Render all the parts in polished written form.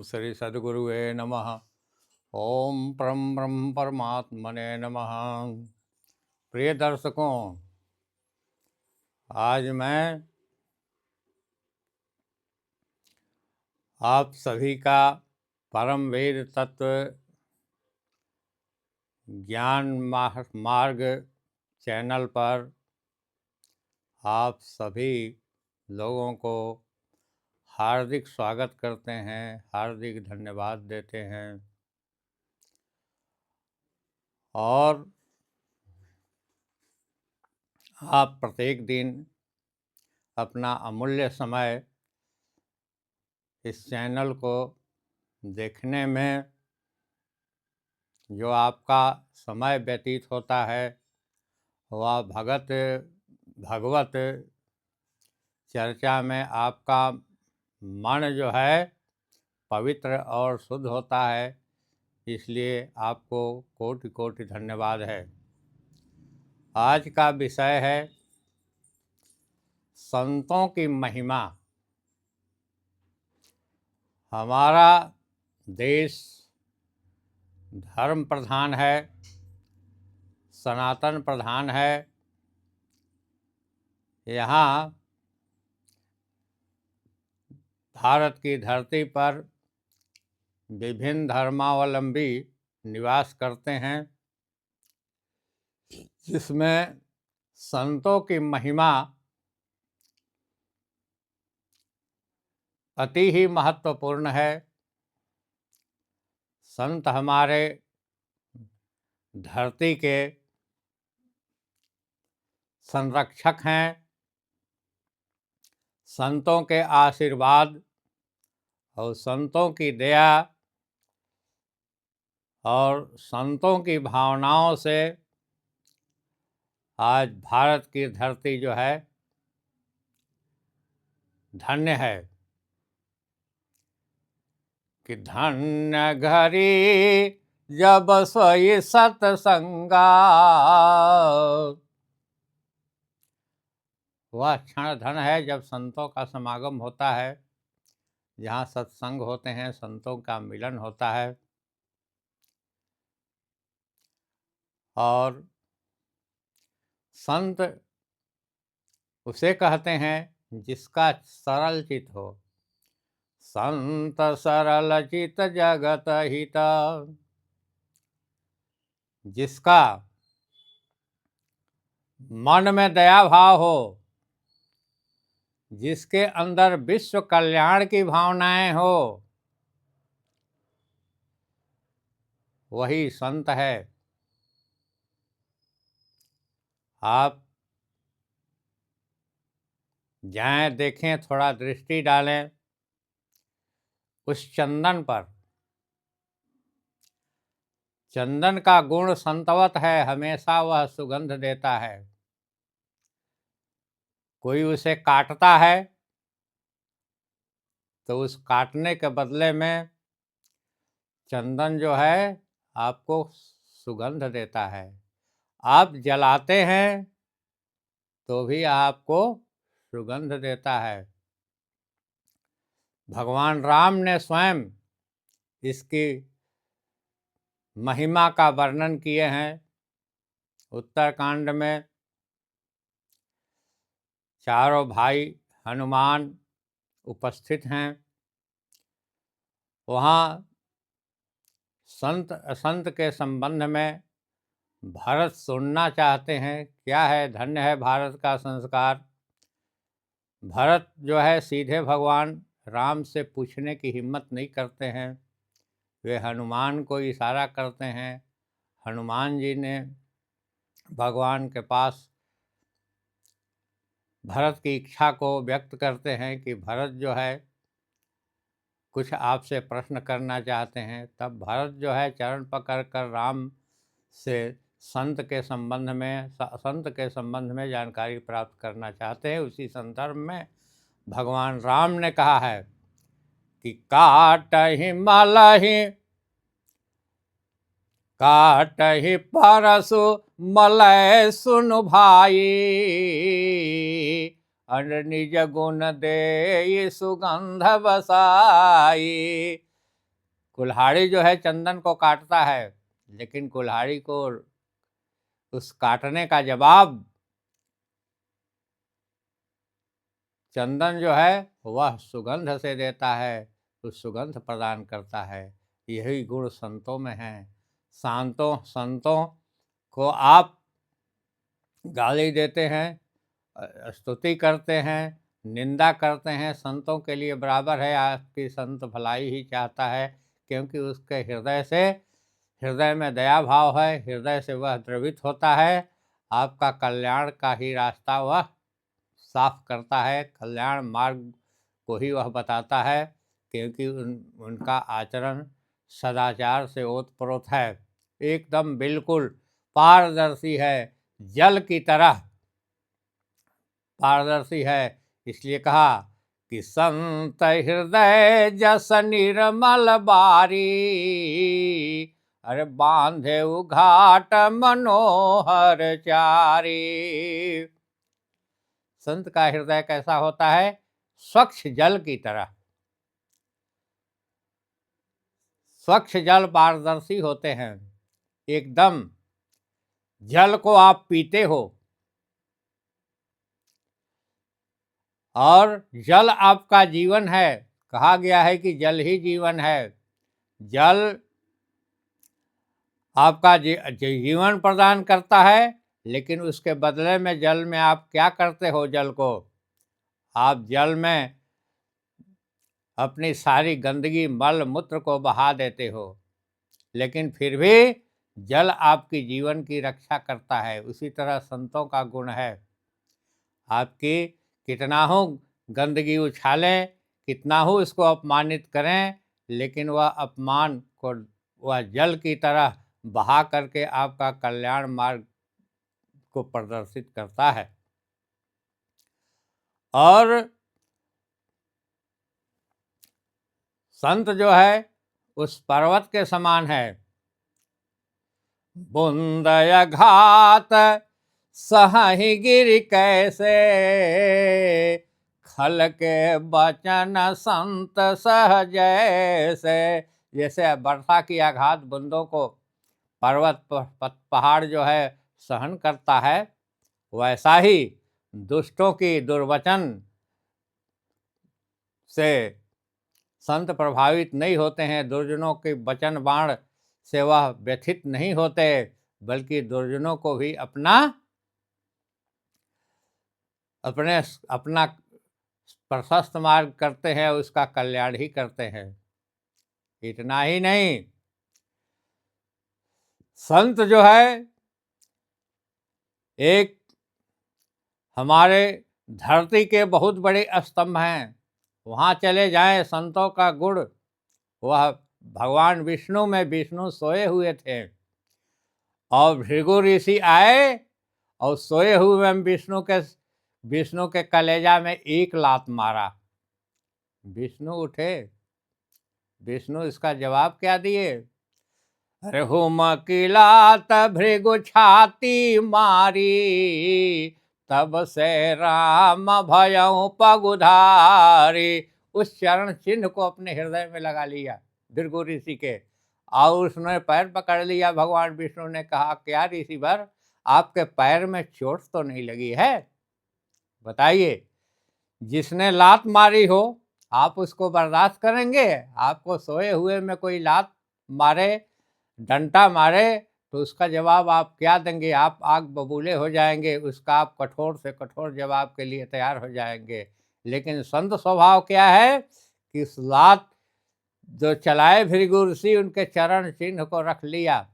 श्री सद्गुरुवे नमः। ओम परम ब्रह्म परमात्मने नमः। प्रिय दर्शकों, आज मैं आप सभी का परम वेद तत्व ज्ञान मार्ग चैनल पर आप सभी लोगों को हार्दिक स्वागत करते हैं, हार्दिक धन्यवाद देते हैं। और आप प्रत्येक दिन अपना अमूल्य समय इस चैनल को देखने में जो आपका समय व्यतीत होता है वह भगवत चर्चा में आपका मन जो है पवित्र और शुद्ध होता है। इसलिए आपको कोटि कोटि धन्यवाद है। आज का विषय है संतों की महिमा। हमारा देश धर्म प्रधान है, सनातन प्रधान है। यहाँ भारत की धरती पर विभिन्न धर्मावलंबी निवास करते हैं, जिसमें संतों की महिमा अति ही महत्वपूर्ण है। संत हमारे धरती के संरक्षक हैं। संतों के आशीर्वाद और संतों की दया और संतों की भावनाओं से आज भारत की धरती जो है धन्य है। कि धन्य घरी जब सोई सतसंगा, वह क्षण धन है जब संतों का समागम होता है, जहाँ सत्संग होते हैं, संतों का मिलन होता है। और संत उसे कहते हैं जिसका सरल चित हो। संत सरल चित जगत हित, जिसका मन में दया भाव हो, जिसके अंदर विश्व कल्याण की भावनाएं हो, वही संत है। आप जाएं, देखें, थोड़ा दृष्टि डालें उस चंदन पर। चंदन का गुण संतवत है, हमेशा वह सुगंध देता है। कोई उसे काटता है तो उस काटने के बदले में चंदन जो है आपको सुगंध देता है। आप जलाते हैं तो भी आपको सुगंध देता है। भगवान राम ने स्वयं इसकी महिमा का वर्णन किए हैं। उत्तरकांड में चारों भाई हनुमान उपस्थित हैं। वहाँ संत असंत के संबंध में भरत सुनना चाहते हैं। क्या है, धन्य है भारत का संस्कार। भरत जो है सीधे भगवान राम से पूछने की हिम्मत नहीं करते हैं, वे हनुमान को इशारा करते हैं। हनुमान जी ने भगवान के पास भरत की इच्छा को व्यक्त करते हैं कि भरत जो है कुछ आपसे प्रश्न करना चाहते हैं। तब भरत जो है चरण पकड़कर राम से संत के संबंध में जानकारी प्राप्त करना चाहते हैं। उसी संदर्भ में भगवान राम ने कहा है कि काटहि परसु मलय सुनु भाई, अन निज गुण दे सुगंध बसाई। कुल्हाड़ी जो है चंदन को काटता है, लेकिन कुल्हाड़ी को उस काटने का जवाब चंदन जो है वह सुगंध से देता है, उस सुगंध प्रदान करता है। यही गुण संतों में है। संतों को आप गाली देते हैं, स्तुति करते हैं, निंदा करते हैं, संतों के लिए बराबर है। आपकी संत भलाई ही चाहता है, क्योंकि उसके हृदय में दया भाव है, हृदय से वह द्रवित होता है। आपका कल्याण का ही रास्ता वह साफ करता है, कल्याण मार्ग को ही वह बताता है, क्योंकि उनका आचरण सदाचार से ओतप्रोत है, एकदम बिल्कुल पारदर्शी है, जल की तरह पारदर्शी है। इसलिए कहा कि संत हृदय जस निर्मल बारी, अरे बांधे घाट मनोहर चारी। संत का हृदय कैसा होता है? स्वच्छ जल की तरह। स्वच्छ जल पारदर्शी होते हैं, एकदम जल को आप पीते हो और जल आपका जीवन है। कहा गया है कि जल ही जीवन है। जल आपका जीवन प्रदान करता है, लेकिन उसके बदले में जल में आप क्या करते हो? जल को आप जल में अपनी सारी गंदगी मल मूत्र को बहा देते हो, लेकिन फिर भी जल आपकी जीवन की रक्षा करता है। उसी तरह संतों का गुण है, आपकी कितना हो गंदगी उछालें, कितना हो उसको अपमानित करें, लेकिन वह अपमान को वह जल की तरह बहा करके आपका कल्याण मार्ग को प्रदर्शित करता है। और संत जो है उस पर्वत के समान है। बुंदय घात सहहि गिर कैसे, खल के बचन संत सह जैसे। जैसे वर्षा की आघात बूंदों को पर्वत पहाड़ जो है सहन करता है, वैसा ही दुष्टों की दुर्वचन से संत प्रभावित नहीं होते हैं। दुर्जनों के वचन बाण से वह व्यथित नहीं होते, बल्कि दुर्जनों को भी अपना प्रशस्त मार्ग करते हैं, उसका कल्याण ही करते हैं। इतना ही नहीं, संत जो है एक हमारे धरती के बहुत बड़े स्तंभ हैं। वहाँ चले जाएं, संतों का गुण, वह भगवान विष्णु में विष्णु सोए हुए थे और भृगु ऋषि आए और सोए हुए में विष्णु के कलेजा में एक लात मारा। विष्णु उठे, विष्णु इसका जवाब क्या दिए? अरे हुम की लात भृगु छाती मारी, तब से राम भयउ पगुधारी। उस चरण चिन्ह को अपने हृदय में लगा लिया भृगु ऋषि के, और उसने पैर पकड़ लिया। भगवान विष्णु ने कहा, क्या ऋषिवर, आपके पैर में चोट तो नहीं लगी है? बताइए, जिसने लात मारी हो आप उसको बर्दाश्त करेंगे? आपको सोए हुए में कोई लात मारे, डंडा मारे, तो उसका जवाब आप क्या देंगे? आप आग बबूले हो जाएंगे, उसका आप कठोर से कठोर जवाब के लिए तैयार हो जाएंगे। लेकिन संत स्वभाव क्या है कि इस लात जो चलाए भृगु ऋषि, उनके चरण चिन्ह को रख लिया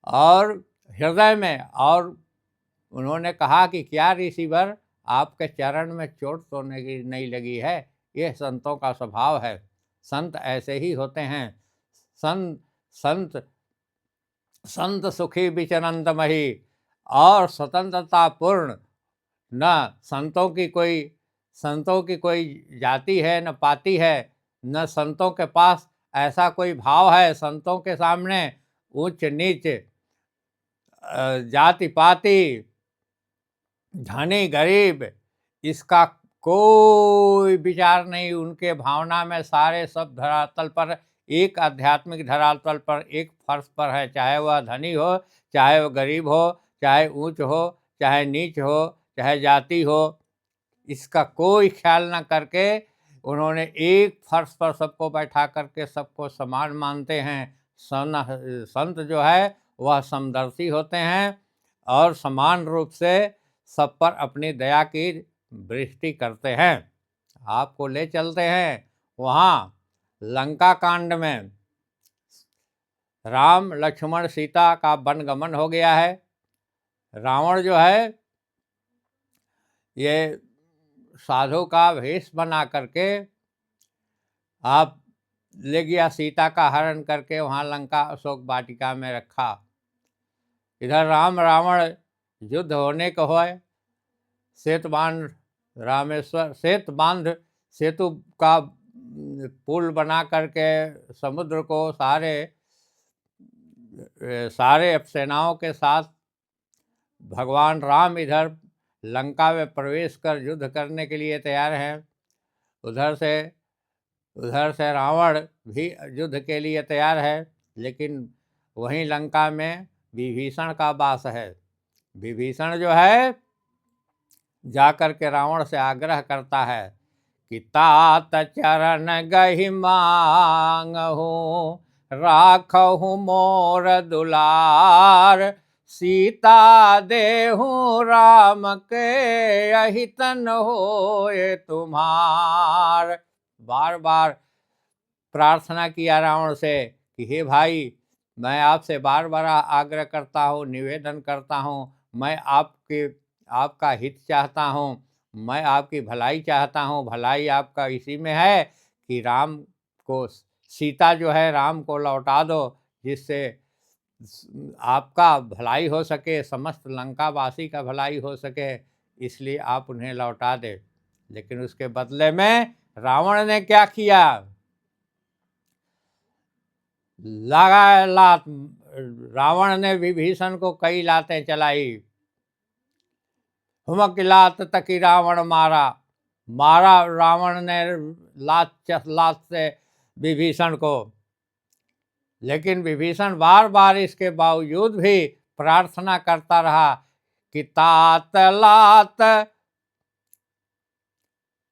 और हृदय में, और उन्होंने कहा कि क्या ऋषिवर, आपके चरण में चोट तो नहीं लगी है? यह संतों का स्वभाव है। संत ऐसे ही होते हैं। संत संत सुखी विचरंतमहि, और स्वतंत्रता पूर्ण। न संतों की कोई जाति है, न पाति है, न संतों के पास ऐसा कोई भाव है। संतों के सामने उच्च नीच, जाति पाति, धनी गरीब, इसका कोई विचार नहीं। उनके भावना में सारे सब धरातल पर एक आध्यात्मिक धरातल पर एक फर्श पर है, चाहे वह धनी हो, चाहे वह गरीब हो, चाहे ऊंच हो, चाहे नीच हो, चाहे जाति हो। इसका कोई ख्याल ना करके उन्होंने एक फर्श पर सबको बैठा करके सबको समान मानते हैं। संत जो है वह समदर्शी होते हैं और समान रूप से सब पर अपनी दया की वृष्टि करते हैं। आपको ले चलते हैं वहाँ लंका कांड में। राम लक्ष्मण सीता का वनगमन हो गया है। रावण जो है ये साधु का वेश बना करके आप ले गया, सीता का हरण करके वहाँ लंका अशोक वाटिका में रखा। इधर राम रावण युद्ध होने को है। सेतु बांध रामेश्वर सेतु का पुल बना करके समुद्र को सारे सेनाओं के साथ भगवान राम इधर लंका में प्रवेश कर युद्ध करने के लिए तैयार हैं। उधर से रावण भी युद्ध के लिए तैयार है, लेकिन वहीं लंका में विभीषण का वास है। विभीषण जो है जाकर के रावण से आग्रह करता है कि तात चरण गहि मांगहु, राखहु मोर दुलार, सीता देहु राम के अहितन होए तुम्हार। बार बार प्रार्थना किया रावण से कि हे भाई, मैं आपसे बार बार आग्रह करता हूँ, निवेदन करता हूँ, मैं आपका हित चाहता हूँ, मैं आपकी भलाई चाहता हूँ। भलाई आपका इसी में है कि राम को, सीता जो है राम को लौटा दो, जिससे आपका भलाई हो सके, समस्त लंकावासी का भलाई हो सके, इसलिए आप उन्हें लौटा दे। लेकिन उसके बदले में रावण ने क्या किया? लगा लात। रावण ने विभीषण को कई लातें चलाई। हुमक लात तकी रावण मारा रावण ने लात से विभीषण को। लेकिन विभीषण बार बार इसके बावजूद भी प्रार्थना करता रहा कि तात लात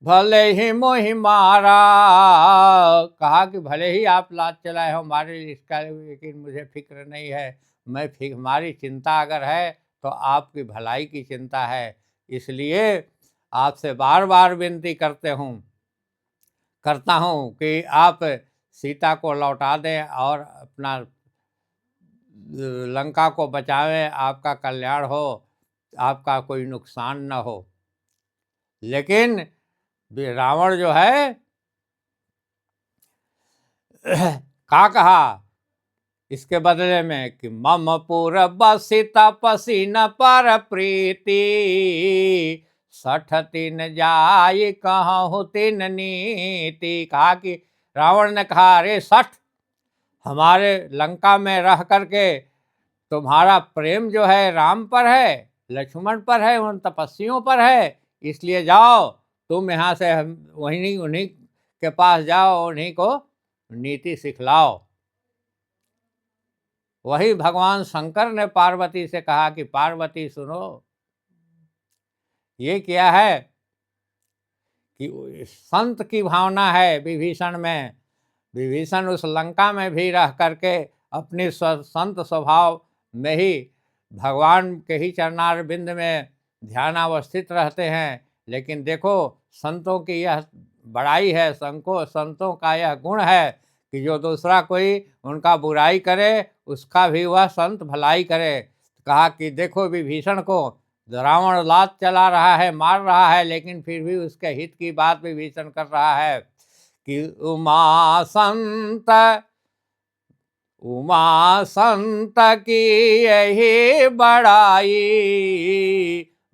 भले ही मोहि मारा। कहा कि भले ही आप लात चलाए हो हमारे इसका, लेकिन मुझे फिक्र नहीं है। हमारी चिंता अगर है तो आपकी भलाई की चिंता है, इसलिए आपसे बार बार विनती करता हूँ कि आप सीता को लौटा दें और अपना लंका को बचावें, आपका कल्याण हो, आपका कोई नुकसान न हो। लेकिन रावण जो है का कहा इसके बदले में कि मम पुर बसित पसीन पर प्रीति, 63 जाय कहूँ 3 नीति। कहा कि रावण ने कहा, अरे 60 हमारे लंका में रह करके तुम्हारा प्रेम जो है राम पर है, लक्ष्मण पर है, उन तपस्वियों पर है, इसलिए जाओ तुम यहाँ से उन्हीं के पास जाओ, उन्हीं को नीति सिखलाओ। वही भगवान शंकर ने पार्वती से कहा कि पार्वती सुनो, ये क्या है कि संत की भावना है विभीषण में। विभीषण उस लंका में भी रह करके अपने संत स्वभाव में ही भगवान के ही चरणारविंद में ध्यानावस्थित रहते हैं। लेकिन देखो संतों की यह बड़ाई है, संतों का यह गुण है कि जो दूसरा कोई उनका बुराई करे उसका भी वह संत भलाई करे। कहा कि देखो विभीषण को रावण लात चला रहा है, मार रहा है, लेकिन फिर भी उसके हित की बात विभीषण कर रहा है कि उमा संत की यही बड़ाई,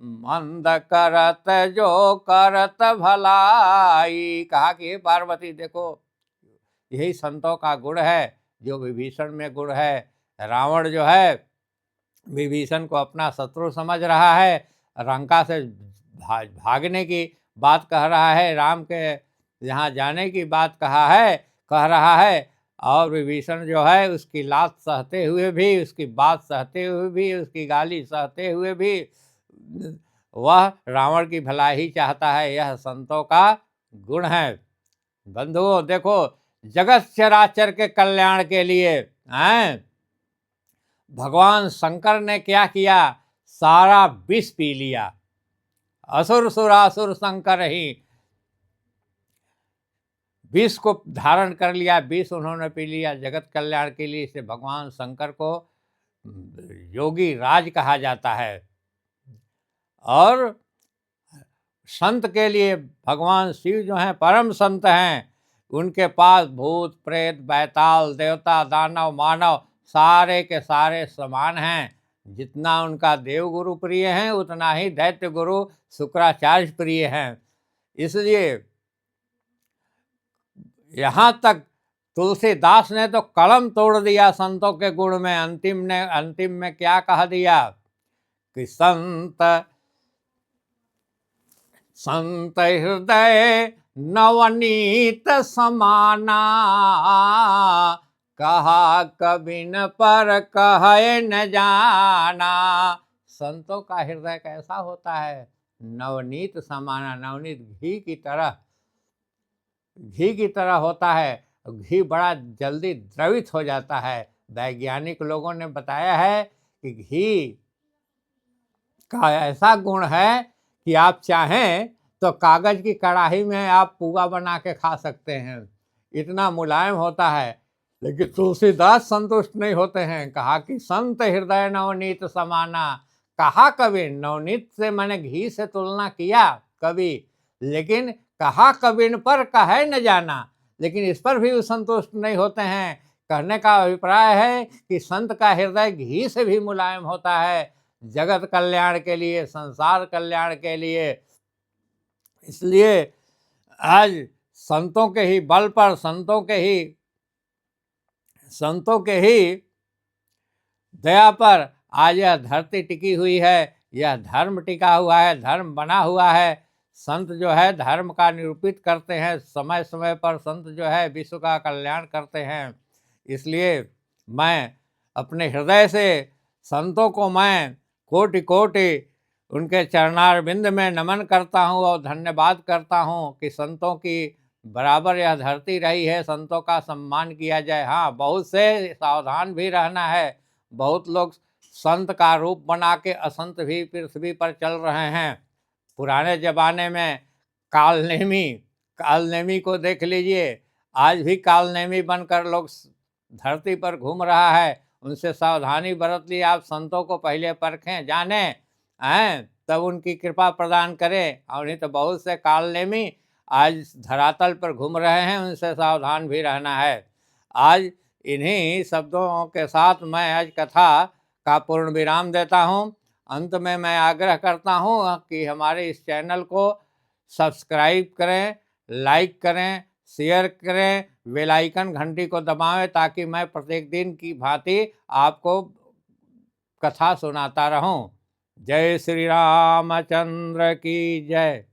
मंद करत जो करत भलाई। कहा कि पार्वती देखो यही संतों का गुण है जो विभीषण में गुण है। रावण जो है विभीषण को अपना शत्रु समझ रहा है, लंका से भागने की बात कह रहा है, राम के यहाँ जाने की बात कह रहा है, और विभीषण जो है उसकी लात सहते हुए भी, उसकी बात सहते हुए भी, उसकी गाली सहते हुए भी वह रावण की भलाई ही चाहता है। यह संतों का गुण है। बंधुओं देखो, जगत चराचर के कल्याण के लिए हैं भगवान शंकर ने क्या किया, सारा विष पी लिया। असुर सुरासुर शंकर ही विष को धारण कर लिया, विष उन्होंने पी लिया जगत कल्याण के लिए। इसे भगवान शंकर को योगी राज कहा जाता है। और संत के लिए भगवान शिव जो हैं परम संत हैं, उनके पास भूत प्रेत बैताल देवता दानव मानव सारे के सारे समान हैं। जितना उनका देवगुरु प्रिय हैं उतना ही दैत्य गुरु शुक्राचार्य प्रिय हैं। इसलिए यहाँ तक तुलसीदास ने तो कलम तोड़ दिया संतों के गुण में। अंतिम में क्या कह दिया कि संत हृदय नवनीत समाना, कहा कबिन पर कहे न जाना। संतों का हृदय कैसा होता है, नवनीत समाना, नवनीत घी की तरह होता है। घी बड़ा जल्दी द्रवित हो जाता है। वैज्ञानिक लोगों ने बताया है कि घी का ऐसा गुण है कि आप चाहें तो कागज की कढ़ाई में आप पुआ बना के खा सकते हैं, इतना मुलायम होता है। लेकिन तुलसीदास संतुष्ट नहीं होते हैं। कहा कि संत हृदय नवनीत समाना। कहा कवि, नवनीत से मैंने घी से तुलना किया कवि, लेकिन कहा कबिन पर कहे न जाना। लेकिन इस पर भी संतुष्ट नहीं होते हैं। कहने का अभिप्राय है कि संत का हृदय घी से भी मुलायम होता है जगत कल्याण के लिए, संसार कल्याण के लिए। इसलिए आज संतों के ही बल पर, संतों के ही दया पर आज यह धरती टिकी हुई है, यह धर्म टिका हुआ है, धर्म बना हुआ है। संत जो है धर्म का निरूपित करते हैं, समय समय पर संत जो है विश्व का कल्याण करते हैं। इसलिए मैं अपने हृदय से संतों को मैं कोटि कोटि उनके चरणारविंद में नमन करता हूँ और धन्यवाद करता हूँ कि संतों की बराबर यह धरती रही है, संतों का सम्मान किया जाए। हाँ, बहुत से सावधान भी रहना है। बहुत लोग संत का रूप बना के असंत भी पृथ्वी पर चल रहे हैं। पुराने ज़माने में कालनेमी को देख लीजिए, आज भी कालनेमी बनकर लोग धरती पर घूम रहा है। उनसे सावधानी बरत ली। आप संतों को पहले परखें, जानें, तब उनकी कृपा प्रदान करें। और नहीं तो बहुत से कालनेमी आज धरातल पर घूम रहे हैं, उनसे सावधान भी रहना है। आज इन्हीं शब्दों के साथ मैं आज कथा का पूर्ण विराम देता हूँ। अंत में मैं आग्रह करता हूँ कि हमारे इस चैनल को सब्सक्राइब करें, लाइक करें, शेयर करें, बेल आइकन घंटी को दबाएं ताकि मैं प्रत्येक दिन की भांति आपको कथा सुनाता रहूं। जय श्री रामचंद्र की जय।